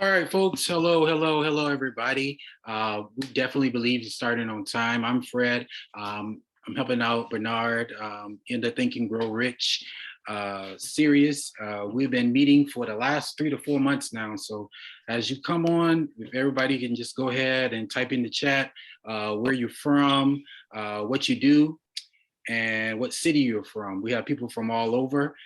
All right, folks. Hello, hello, hello, everybody. We definitely believe in starting on time. I'm Fred. I'm helping out Bernard in the Think and Grow Rich series. We've been meeting for the last 3 to 4 months now. So as you come on, if everybody can just go ahead and type in the chat where you're from, what you do, and what city you're from. We have people from all over.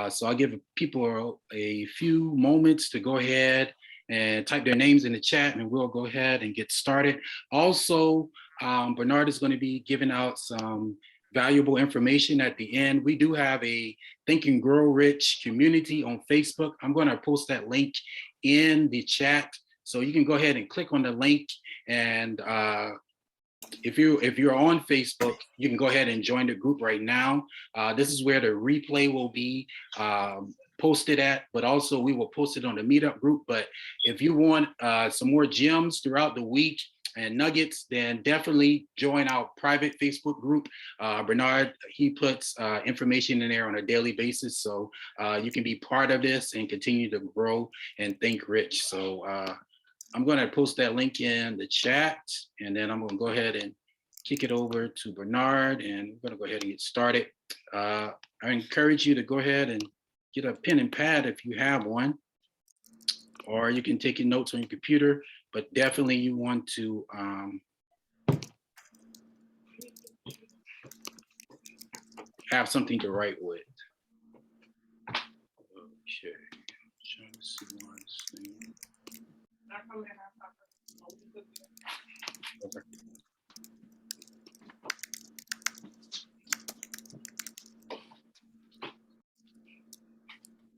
So I'll give people a few moments to go ahead and type their names in the chat, and we'll go ahead and get started. Also, Bernard is going to be giving out some valuable information at the end. We do have a Think and Grow Rich community on Facebook. I'm going to post that link in the chat, so you can go ahead and click on the link. And if you're on Facebook, you can go ahead and join the group right now. This is where the replay will be posted at, but also we will post it on the Meetup group. But if you want some more gems throughout the week and nuggets, then definitely join our private Facebook group. Bernard, he puts information in there on a daily basis, so you can be part of this and continue to grow and think rich. So I'm going to post that link in the chat, and then I'm going to go ahead and kick it over to Bernard, and we're going to go ahead and get started. I encourage you to go ahead and get a pen and pad if you have one, or you can take your notes on your computer, but definitely you want to have something to write with. Okay, trying to see one thing. Okay.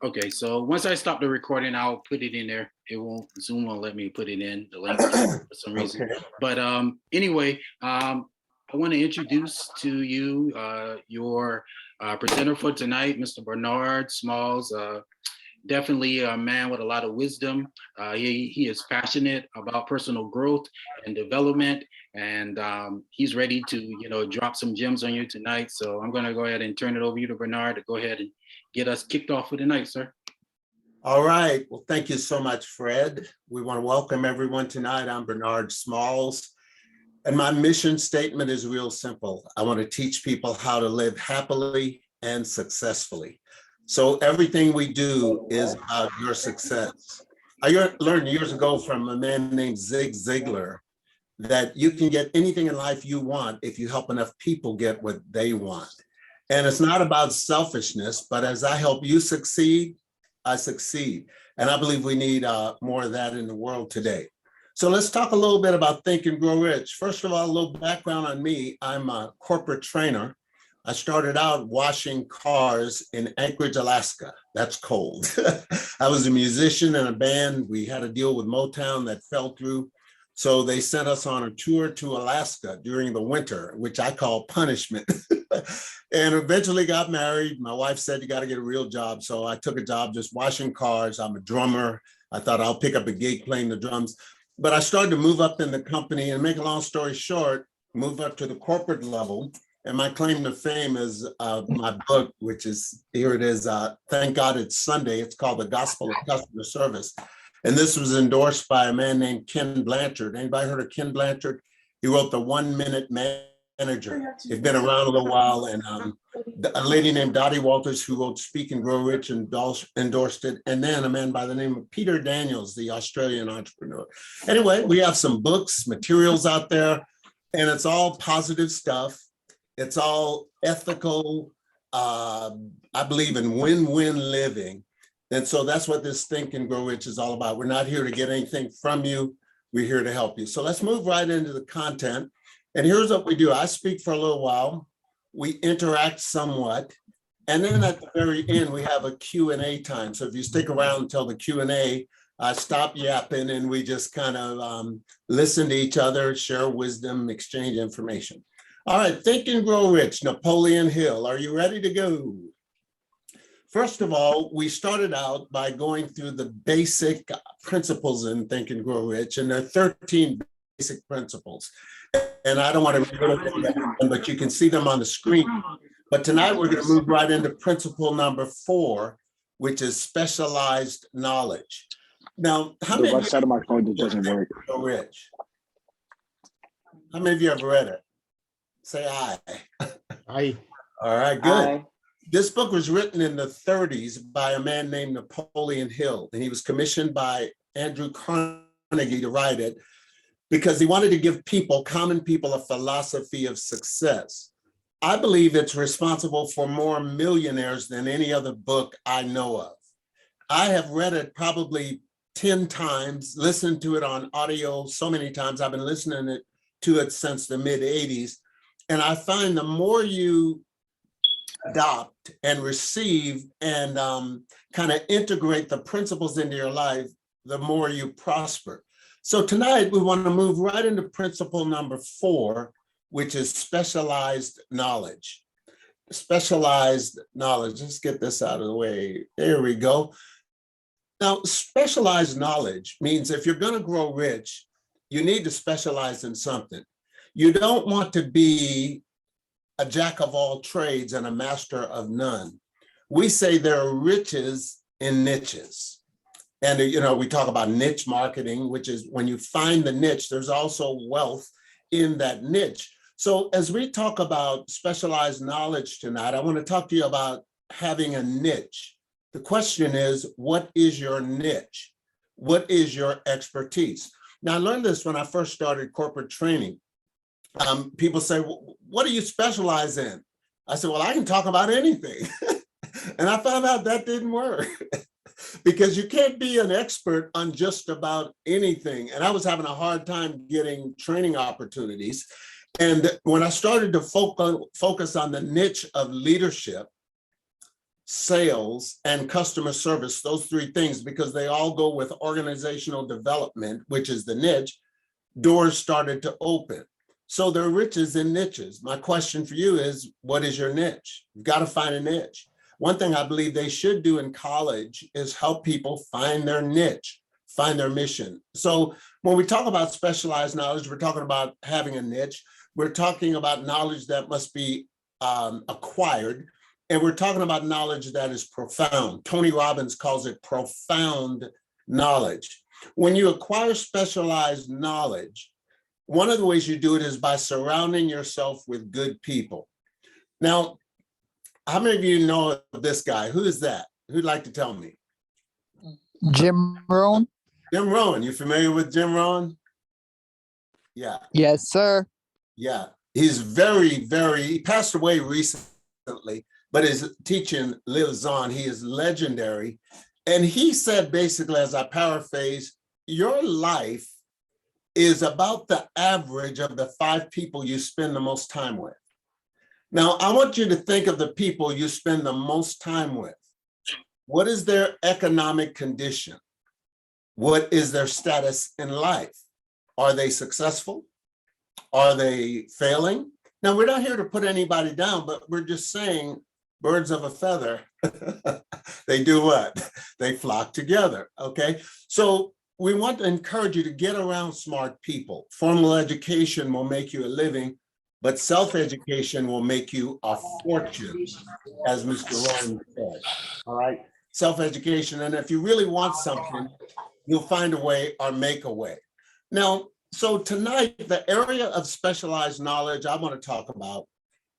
Okay, so once I stop the recording, I'll put it in there. Zoom won't let me put it in the link for some reason. Okay. But anyway, I want to introduce to you your presenter for tonight, Mr. Bernard Smalls. Definitely a man with a lot of wisdom. He is passionate about personal growth and development, and he's ready to drop some gems on you tonight. So I'm going to go ahead and turn it over to Bernard to go ahead and get us kicked off for the night, sir. All right. Well, thank you so much, Fred. We want to welcome everyone tonight. I'm Bernard Smalls, and my mission statement is real simple. I want to teach people how to live happily and successfully. So everything we do is about your success. I learned years ago from a man named Zig Ziglar that you can get anything in life you want if you help enough people get what they want. And it's not about selfishness, but as I help you succeed, I succeed. And I believe we need more of that in the world today. So let's talk a little bit about Think and Grow Rich. First of all, a little background on me. I'm a corporate trainer. I started out washing cars in Anchorage, Alaska. That's cold. I was a musician in a band. We had a deal with Motown that fell through. So they sent us on a tour to Alaska during the winter, which I call punishment. And eventually got married. My wife said, you got to get a real job. So I took a job just washing cars. I'm a drummer. I thought I'll pick up a gig playing the drums. But I started to move up in the company, and make a long story short, move up to the corporate level. And my claim to fame is my book, which is, here it is, thank God it's Sunday. It's called The Gospel of Customer Service. And this was endorsed by a man named Ken Blanchard. Anybody heard of Ken Blanchard? He wrote the 1 Minute Manager. He's been around a little while. And a lady named Dottie Walters, who wrote Speak and Grow Rich, endorsed it. And then a man by the name of Peter Daniels, the Australian entrepreneur. Anyway, we have some books, materials out there, and it's all positive stuff. It's all ethical. I believe in win-win living. And so that's what this Think and Grow Rich is all about. We're not here to get anything from you. We're here to help you. So let's move right into the content. And here's what we do. I speak for a little while. We interact somewhat. And then at the very end, we have a Q&A time. So if you stick around until the Q&A, I stop yapping and we just kind of listen to each other, share wisdom, exchange information. All right, Think and Grow Rich, Napoleon Hill. Are you ready to go? First of all, we started out by going through the basic principles in Think and Grow Rich, and there are 13 basic principles. And I don't want to read them, but you can see them on the screen. But tonight we're going to move right into principle number 4, which is specialized knowledge. Now, how The many right of you side of my phone just doesn't work. are rich? How many of you have read it? Say aye. Aye. All right, good. Hi. This book was written in the 30s by a man named Napoleon Hill, and he was commissioned by Andrew Carnegie to write it because he wanted to give people, common people, a philosophy of success. I believe it's responsible for more millionaires than any other book I know of. I have read it probably 10 times, listened to it on audio so many times. I've been listening to it since the mid 80s. And I find the more you adopt and receive and kind of integrate the principles into your life, the more you prosper. So tonight we want to move right into principle number 4, which is specialized knowledge. Specialized knowledge. Let's get this out of the way. There we go. Now, specialized knowledge means if you're going to grow rich, you need to specialize in something. You don't want to be a jack of all trades and a master of none. We say there are riches in niches. And, you know, we talk about niche marketing, which is when you find the niche, there's also wealth in that niche. So as we talk about specialized knowledge tonight, I want to talk to you about having a niche. The question is, what is your niche? What is your expertise? Now, I learned this when I first started corporate training. People say, well, what do you specialize in? I said, well, I can talk about anything. And I found out that didn't work because you can't be an expert on just about anything. And I was having a hard time getting training opportunities. And when I started to focus on the niche of leadership, sales, and customer service, those 3 things, because they all go with organizational development, which is the niche, doors started to open. So there are riches in niches. My question for you is, what is your niche? You've got to find a niche. One thing I believe they should do in college is help people find their niche, find their mission. So when we talk about specialized knowledge, we're talking about having a niche. We're talking about knowledge that must be acquired. And we're talking about knowledge that is profound. Tony Robbins calls it profound knowledge. When you acquire specialized knowledge, one of the ways you do it is by surrounding yourself with good people. Now, how many of you know of this guy? Who is that? Who'd like to tell me? Jim Rohn? Jim Rohn. You familiar with Jim Rohn? Yeah. Yes, sir. Yeah. He's he passed away recently, but his teaching lives on. He is legendary. And he said, basically, as I paraphrase, your life is about the average of the 5 people you spend the most time with. Now, I want you to think of the people you spend the most time with. What is their economic condition? What is their status in life? Are they successful? Are they failing? Now, we're not here to put anybody down, but we're just saying birds of a feather, they do what? They flock together, okay? So we want to encourage you to get around smart people. Formal education will make you a living, but self-education will make you a fortune, as Mr. Rohn said, all right? Self-education, and if you really want something, you'll find a way or make a way. Now, so tonight, the area of specialized knowledge I want to talk about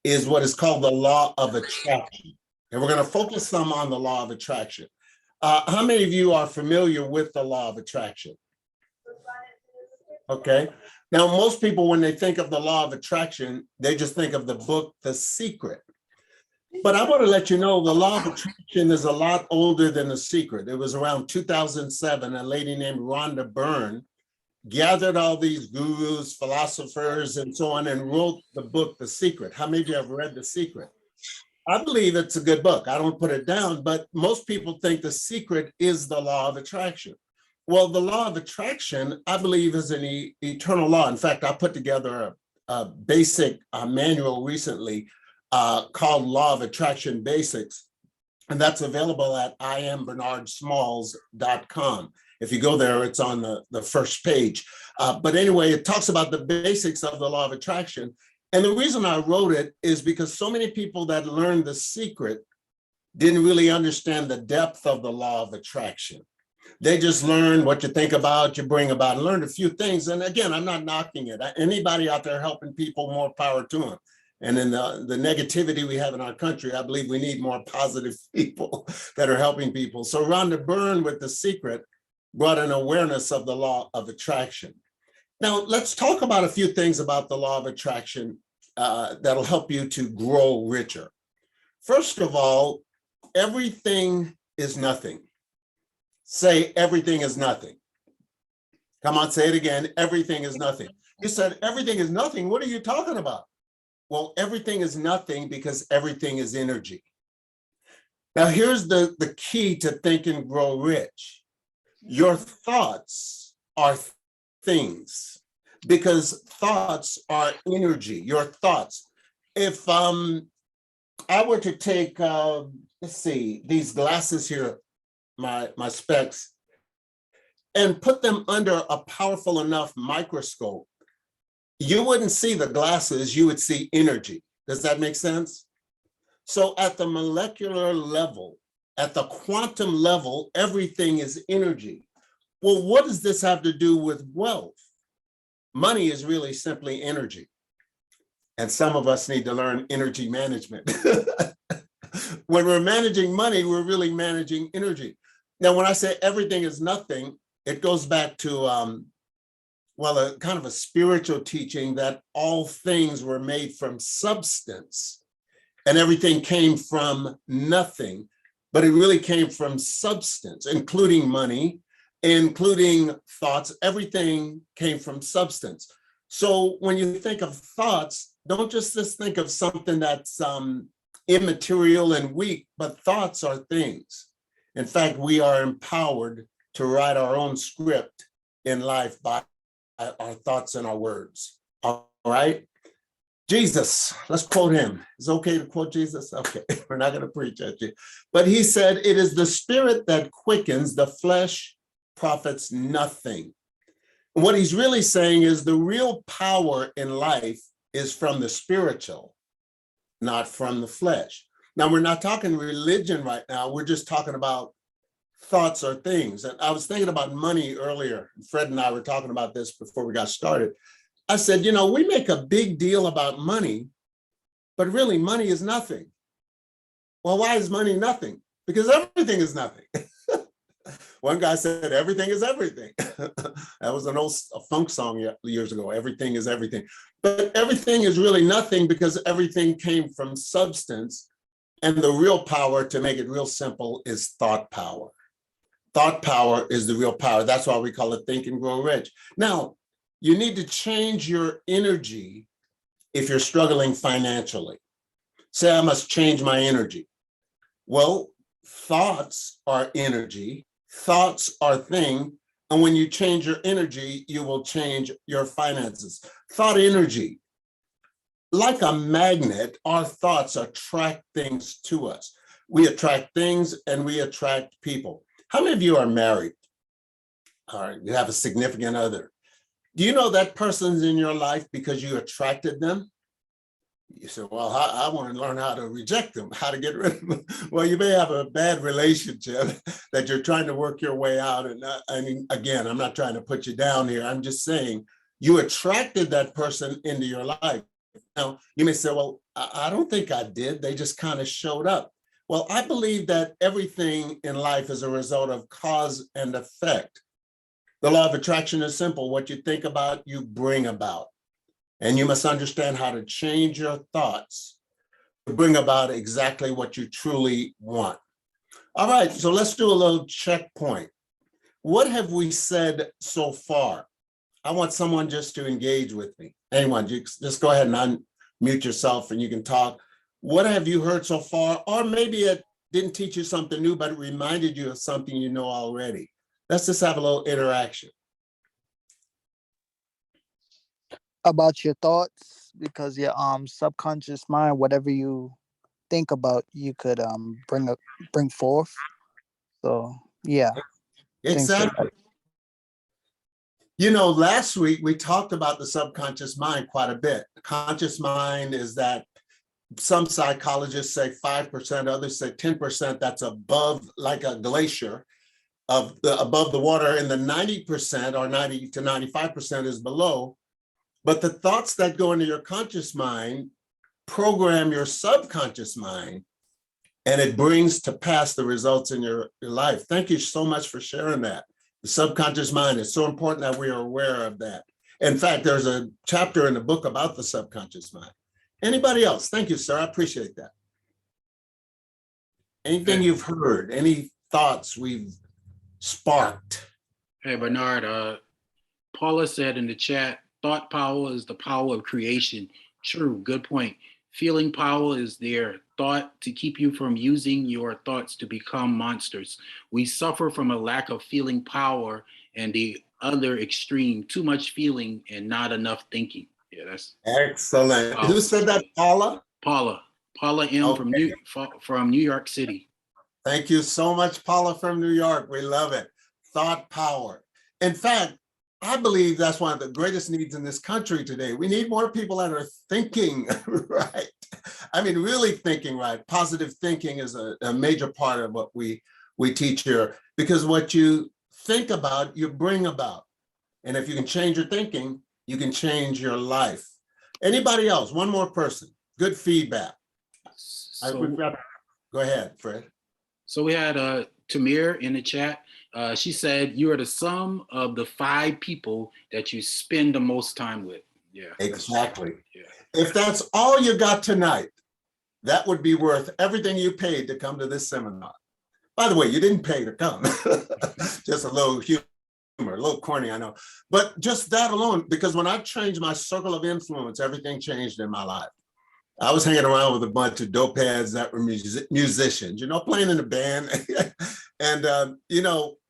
is what is called the law of attraction. And we're going to focus some on the law of attraction. How many of you are familiar with the law of attraction? Okay. Now, most people, when they think of the law of attraction, they just think of the book, The Secret. But I want to let you know the law of attraction is a lot older than The Secret. It was around 2007, a lady named Rhonda Byrne gathered all these gurus, philosophers, and so on, and wrote the book, The Secret. How many of you have read The Secret? I believe it's a good book. I don't put it down, but most people think The Secret is the law of attraction. Well, the law of attraction, I believe, is an eternal law. In fact, I put together a basic manual recently called Law of Attraction Basics, and that's available at iambernardsmalls.com. If you go there, it's on the first page. But anyway, it talks about the basics of the law of attraction. And the reason I wrote it is because so many people that learned The Secret didn't really understand the depth of the law of attraction. They just learn what you think about, you bring about, and learned a few things. And again, I'm not knocking it. Anybody out there helping people, more power to them. And in the negativity we have in our country, I believe we need more positive people that are helping people. So Rhonda Byrne with The Secret brought an awareness of the law of attraction. Now, let's talk about a few things about the law of attraction that'll help you to grow richer. First of all, everything is nothing. Say everything is nothing. Come on, say it again. Everything is nothing. You said everything is nothing. What are you talking about? Well, everything is nothing because everything is energy. Now, here's the key to Think and Grow Rich. Your thoughts are things because thoughts are energy, your thoughts. If I were to take, let's see, these glasses here, my specs, and put them under a powerful enough microscope, you wouldn't see the glasses, you would see energy. Does that make sense? So at the molecular level, at the quantum level, everything is energy. Well, what does this have to do with wealth? Money is really simply energy. And some of us need to learn energy management. When we're managing money, we're really managing energy. Now, when I say everything is nothing, it goes back to, a kind of a spiritual teaching that all things were made from substance and everything came from nothing, but it really came from substance, including money, including thoughts. Everything came from substance. So when you think of thoughts, don't just think of something that's immaterial and weak, but thoughts are things. In fact, we are empowered to write our own script in life by our thoughts and our words. All right. Jesus, let's quote him. It's okay to quote Jesus? Okay, we're not going to preach at you. But he said, "It is the spirit that quickens, the flesh profits nothing." And what he's really saying is the real power in life is from the spiritual, not from the flesh. Now, we're not talking religion right now. We're just talking about thoughts or things. And I was thinking about money earlier. Fred and I were talking about this before we got started. I said, we make a big deal about money, but really money is nothing. Well, why is money nothing? Because everything is nothing. One guy said, everything is everything. That was a funk song years ago, everything is everything. But everything is really nothing because everything came from substance. And the real power, to make it real simple, is thought power. Thought power is the real power. That's why we call it Think and Grow Rich. Now, you need to change your energy if you're struggling financially. Say, I must change my energy. Well, thoughts are energy. Thoughts are thing. And when you change your energy, you will change your finances. Thought energy. Like a magnet, our thoughts attract things to us. We attract things and we attract people. How many of you are married? All right, you have a significant other. Do you know that person's in your life because you attracted them? You say, well, I want to learn how to reject them, how to get rid of them. Well, you may have a bad relationship that you're trying to work your way out. And I mean, again, I'm not trying to put you down here. I'm just saying you attracted that person into your life. Now, you may say, well, I don't think I did. They just kind of showed up. Well, I believe that everything in life is a result of cause and effect. The law of attraction is simple. What you think about, you bring about. And you must understand how to change your thoughts to bring about exactly what you truly want. All right, so let's do a little checkpoint. What have we said so far? I want someone just to engage with me. Anyone, you just go ahead and unmute yourself and you can talk. What have you heard so far? Or maybe it didn't teach you something new, but it reminded you of something you know already. Let's just have a little interaction. About your thoughts, because your subconscious mind, whatever you think about, you could bring forth. So yeah. Exactly. Last week we talked about the subconscious mind quite a bit. The conscious mind is that some psychologists say 5%, others say 10%, that's above like a glacier. of the above the water, and the 90% or 90 to 95% is below. But the thoughts that go into your conscious mind program your subconscious mind, and it brings to pass the results in your life. Thank you so much for sharing that. The subconscious mind is so important that we are aware of that. In fact, there's a chapter in the book about the subconscious mind. Anybody else? Thank you, sir. I appreciate that. Anything you've heard, any thoughts we've sparked? Hey, Bernard, Paula said in the chat, thought power is the power of creation. True, good point. Feeling power is their thought to keep you from using your thoughts to become monsters. We suffer from a lack of feeling power, and the other extreme, too much feeling and not enough thinking. Yeah, that's excellent. powerful. Who said that, Paula? Paula M. Okay. from New York City. Thank you so much, Paula from New York. We love it. Thought power. In fact, I believe that's one of the greatest needs in this country today. We need more people that are thinking right. I mean, really thinking right. Positive thinking is a major part of what we teach here, because what you think about, you bring about. And if you can change your thinking, you can change your life. Anybody else? One more person. Good feedback. Go ahead, Fred. So we had Tamir in the chat. She said, you are the sum of the 5 people that you spend the most time with. Yeah. Exactly. Yeah. If that's all you got tonight, that would be worth everything you paid to come to this seminar. By the way, you didn't pay to come. Just a little humor, a little corny, I know. But just that alone, because when I changed my circle of influence, everything changed in my life. I was hanging around with a bunch of dope heads that were musicians, playing in a band. And,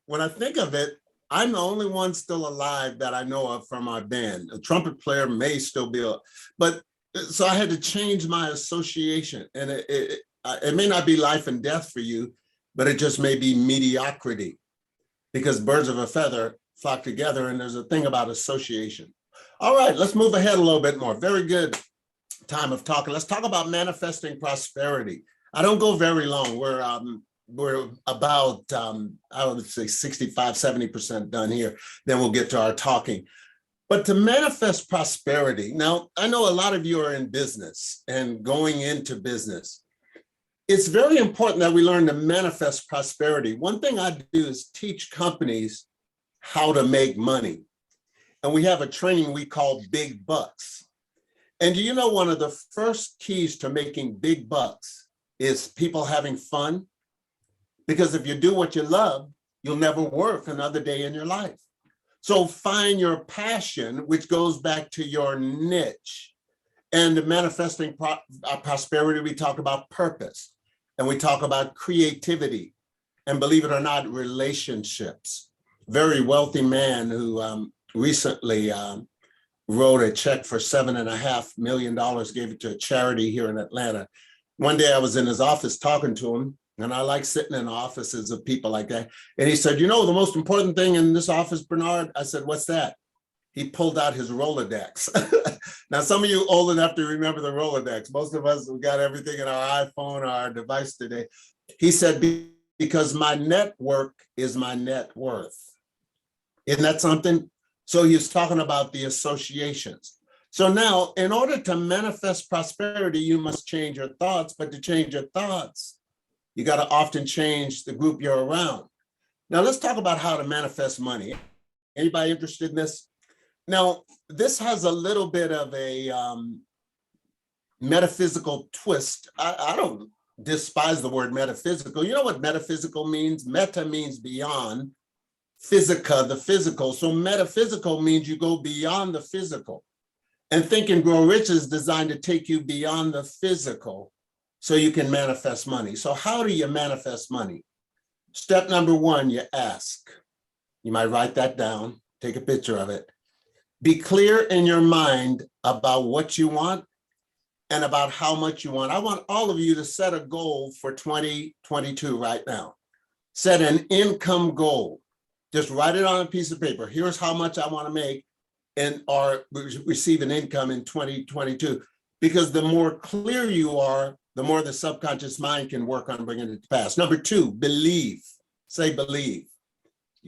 when I think of it, I'm the only one still alive that I know of from my band. A trumpet player may still be, but so I had to change my association. And it may not be life and death for you, but it just may be mediocrity, because birds of a feather flock together, and there's a thing about association. All right, let's move ahead a little bit more. Very good time of talking. Let's talk about manifesting prosperity. I don't go very long. We're about, I would say 65, 70% done here. Then we'll get to our talking. But to manifest prosperity, now I know a lot of you are in business and going into business. It's very important that we learn to manifest prosperity. One thing I do is teach companies how to make money. And we have a training we call Big Bucks. And do you know one of the first keys to making big bucks is people having fun? Because if you do what you love, you'll never work another day in your life. So find your passion, which goes back to your niche. And manifesting prosperity, we talk about purpose, and we talk about creativity, and believe it or not, relationships. Very wealthy man who recently wrote a check for $7.5 million, gave it to a charity here in Atlanta. One day I was in his office talking to him, and I like sitting in offices of people like that. And he said, the most important thing in this office, Bernard? I said, what's that? He pulled out his Rolodex. Now, some of you old enough to remember the Rolodex. Most of us, we got everything in our iPhone or our device today. He said, because my network is my net worth. Isn't that something? So he was talking about the associations. So now, in order to manifest prosperity, you must change your thoughts. But to change your thoughts, you got to often change the group you're around. Now, let's talk about how to manifest money. Anybody interested in this? Now, this has a little bit of a metaphysical twist. I don't despise the word metaphysical. You know what metaphysical means? Meta means beyond, physica, the physical. So metaphysical means you go beyond the physical. And Think and Grow Rich is designed to take you beyond the physical so you can manifest money. So how do you manifest money? Step number 1, you ask. You might write that down, take a picture of it. Be clear in your mind about what you want and about how much you want. I want all of you to set a goal for 2022 right now. Set an income goal. Just write it on a piece of paper. Here's how much I want to make or receive an income in 2022. Because the more clear you are, the more the subconscious mind can work on bringing it to pass. Number 2, believe. Say believe.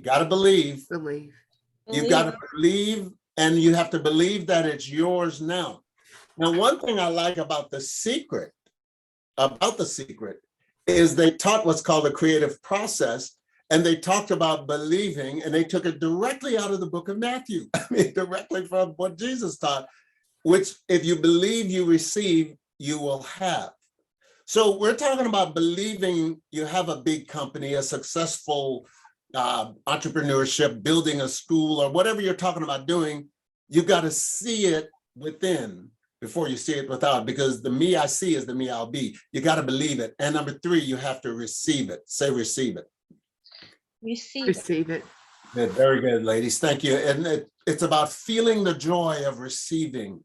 You got to believe. Believe. You've got to believe, and you have to believe that it's yours now. Now, one thing I like about the secret is they taught what's called a creative process, and they talked about believing, and they took it directly out of the book of Matthew. I mean, directly from what Jesus taught, which if you believe you receive, you will have. So we're talking about believing you have a big company, a successful entrepreneurship, building a school, or whatever you're talking about doing. You've got to see it within before you see it without, because the me I see is the me I'll be. You got to believe it. And number 3, you have to receive it. Say receive it. Receive it. Good, very good, ladies. Thank you. And it's about feeling the joy of receiving,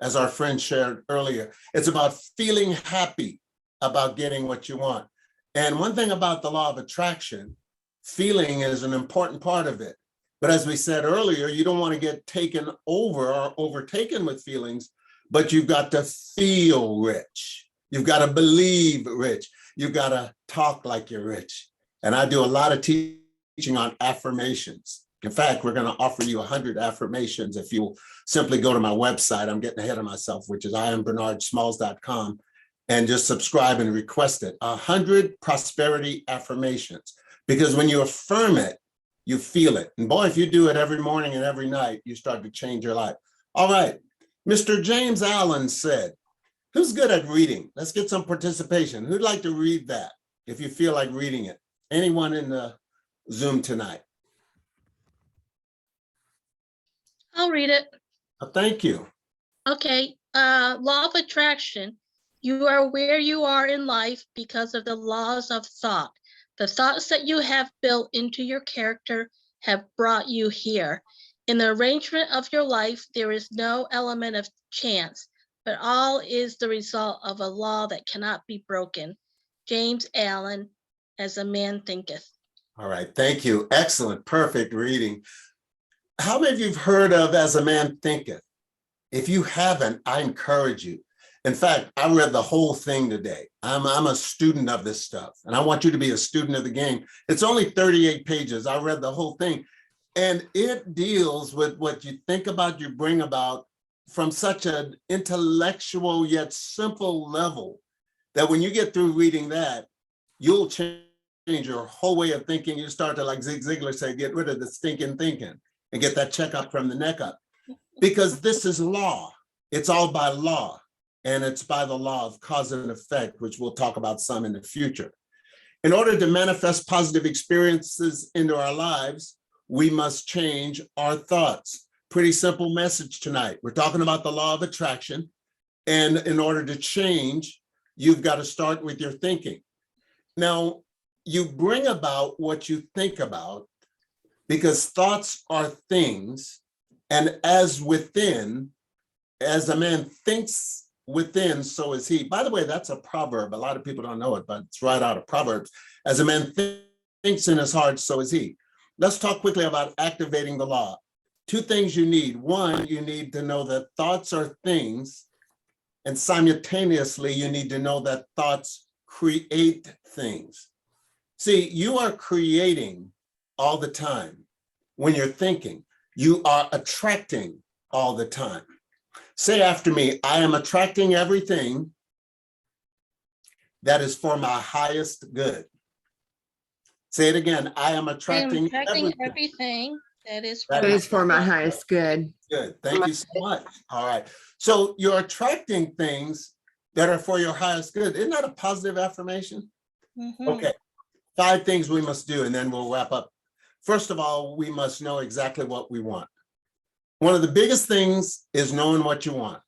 as our friend shared earlier. It's about feeling happy about getting what you want. And one thing about the law of attraction, feeling is an important part of it. But as we said earlier, you don't want to get taken over or overtaken with feelings, but you've got to feel rich. You've got to believe rich. You've got to talk like you're rich. And I do a lot of teaching on affirmations. In fact, we're going to offer you 100 affirmations if you simply go to my website. I'm getting ahead of myself, which is IamBernardSmalls.com, and just subscribe and request it. 100 prosperity affirmations. Because when you affirm it, you feel it. And boy, if you do it every morning and every night, you start to change your life. All right. Mr. James Allen said, who's good at reading? Let's get some participation. Who'd like to read that if you feel like reading it? Anyone in the Zoom tonight? I'll read it. Thank you. Okay. Law of attraction. You are where you are in life because of the laws of thought. The thoughts that you have built into your character have brought you here. In the arrangement of your life, there is no element of chance, but all is the result of a law that cannot be broken. James Allen, As a Man Thinketh. All right. Thank you. Excellent. Perfect reading. How many of you have heard of As a Man Thinketh? If you haven't, I encourage you. In fact, I read the whole thing today. I'm a student of this stuff, and I want you to be a student of the game. It's only 38 pages. I read the whole thing, and it deals with what you think about, you bring about from such an intellectual yet simple level that when you get through reading that, you'll change your whole way of thinking. You start to, like Zig Ziglar say, get rid of the stinking thinking and get that checkup from the neck up. Because this is law. It's all by law. And it's by the law of cause and effect, which we'll talk about some in the future. In order to manifest positive experiences into our lives, we must change our thoughts. Pretty simple message tonight. We're talking about the law of attraction. And in order to change, you've got to start with your thinking. Now, you bring about what you think about, because thoughts are things. And as within, as a man thinks within, so is he. By the way, that's a proverb. A lot of people don't know it, but it's right out of Proverbs. As a man thinks in his heart, so is he. Let's talk quickly about activating the law. 2 things you need. 1, you need to know that thoughts are things, and simultaneously, you need to know that thoughts create things. See, you are creating all the time. When you're thinking, you are attracting all the time. Say after me, I am attracting everything that is for my highest good. Say it again. I am attracting everything that is That is for my highest good. Good. Thank you so much. All right. So you're attracting things that are for your highest good. Isn't that a positive affirmation? Mhm. Okay. 5 things we must do, and then we'll wrap up. First of all, we must know exactly what we want. One of the biggest things is knowing what you want.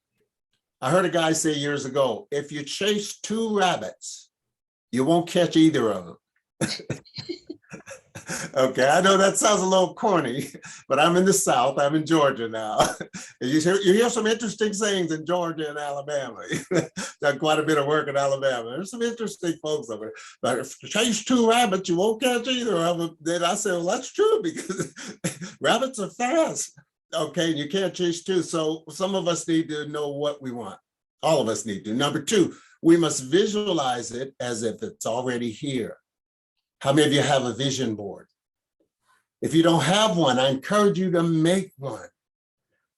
I heard a guy say years ago, if you chase 2 rabbits, you won't catch either of them. Okay, I know that sounds a little corny, but I'm in the South. I'm in Georgia now. You hear some interesting sayings in Georgia and Alabama. Done quite a bit of work in Alabama. There's some interesting folks over there. But if you chase 2 rabbits, you won't catch either of them. Then I said, well, that's true, because rabbits are fast. Okay, you can't chase 2. So some of us need to know what we want. All of us need to. Number 2, we must visualize it as if it's already here. How many of you have a vision board? If you don't have one, I encourage you to make one.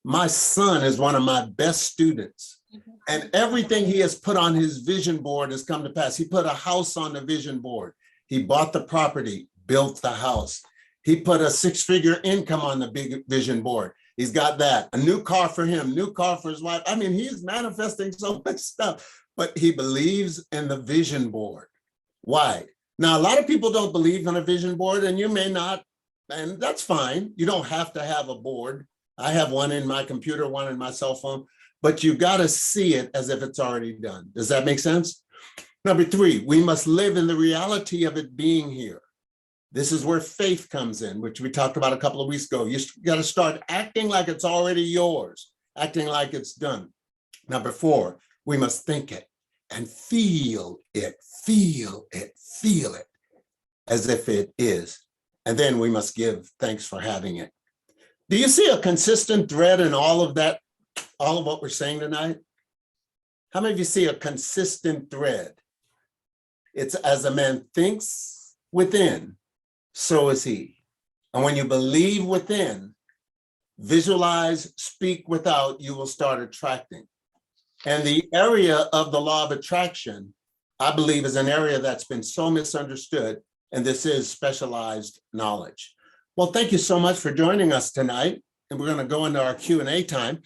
My son is one of my best students, and everything he has put on his vision board has come to pass. He put a house on the vision board. He bought the property, built the house. He put a 6-figure income on the big vision board. He's got that. A new car for him, new car for his wife. I mean, he's manifesting so much stuff, but he believes in the vision board. Why? Now, a lot of people don't believe in a vision board, and you may not, and that's fine. You don't have to have a board. I have one in my computer, one in my cell phone, but you got to see it as if it's already done. Does that make sense? Number 3, we must live in the reality of it being here. This is where faith comes in, which we talked about a couple of weeks ago. You got to start acting like it's already yours, acting like it's done. Number 4, we must think it and feel it, feel it, feel it as if it is. And then we must give thanks for having it. Do you see a consistent thread in all of that, all of what we're saying tonight? How many of you see a consistent thread? It's as a man thinks within, so is he. And when you believe within, visualize, speak without, you will start attracting. And the area of the law of attraction, I believe, is an area that's been so misunderstood, and this is specialized knowledge. Well, thank you so much for joining us tonight, and we're going to go into our Q&A time.